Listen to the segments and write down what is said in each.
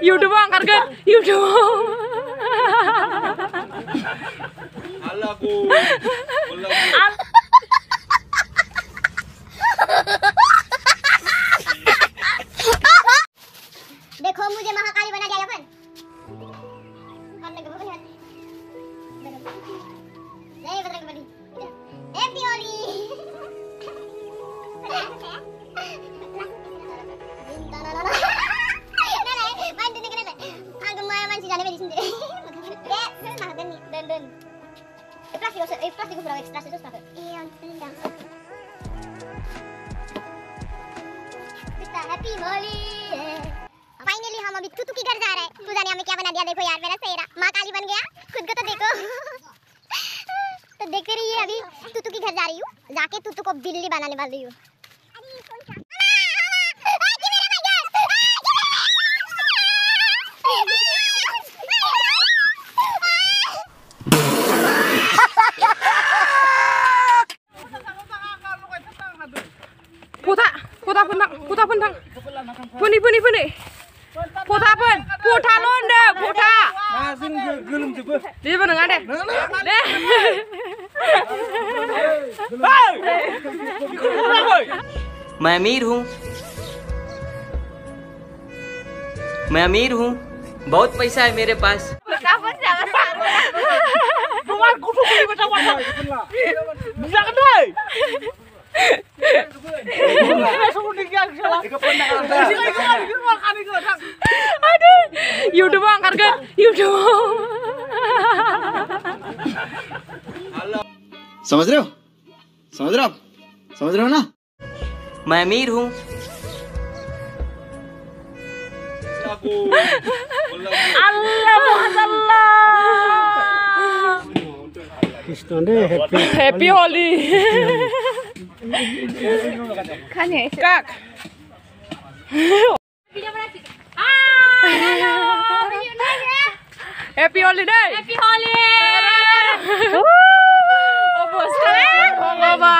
YouTube angkat kan? YouTube. Alah aku. देखो मुझे महाकाली बना दिया अपन। नहीं बदल के बड़ी। Happy Holi. main dini kene. Anggo maya man si jane di sini. Ya, nah dan dan. Plastik berapa ekstra itu berapa? Iya, tendang. Kita happy Holi. Finally हम अभी तुतु के घर जा रहे हैं। तू जाने हमें क्या बना दिया, देखो यार मेरा सेहरा माँ काली बन गया, खुद को तो देखो। तो देखते रहिए, अभी तुतु के घर जा रही हूँ, जाके तुतु को बिल्ली बनाने वाली हूँ। Puta pentang. Puni. Puta londe, puta. Masin gelum coba. Dia pendengar deh. मैं अमीर हूँ, बहुत पैसा है मेरे पास। Aduh, YouTube angkat kan? YouTube. समझ रहे हो ना? मैं अमीर हूँ। Happy Holi. Kanye. Kak. Happy holiday. Happy holiday. Oh bos, baba.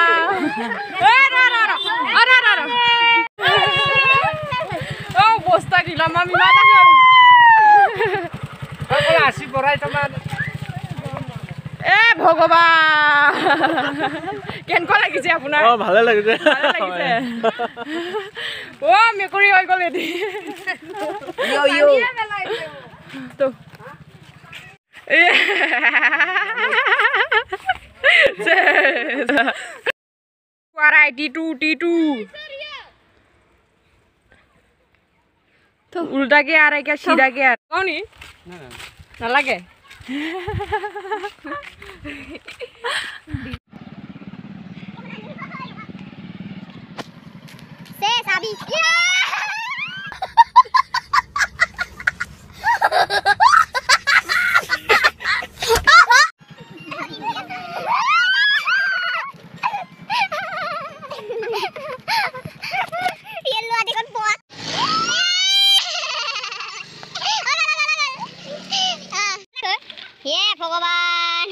Oh bos tadi lama mata ke. Aku asih borai teman. ভগবান কেনকুৱা লাগিছে আপোনাৰ? ভালে লাগিছে। ও মেকুৰী হৈ গ'ল এদি। তো वाराई टीटू तो उल्टा के आ रहा है क्या, सीधा के आ रहा है? कौन ही ना लगे से साबी ये भगवान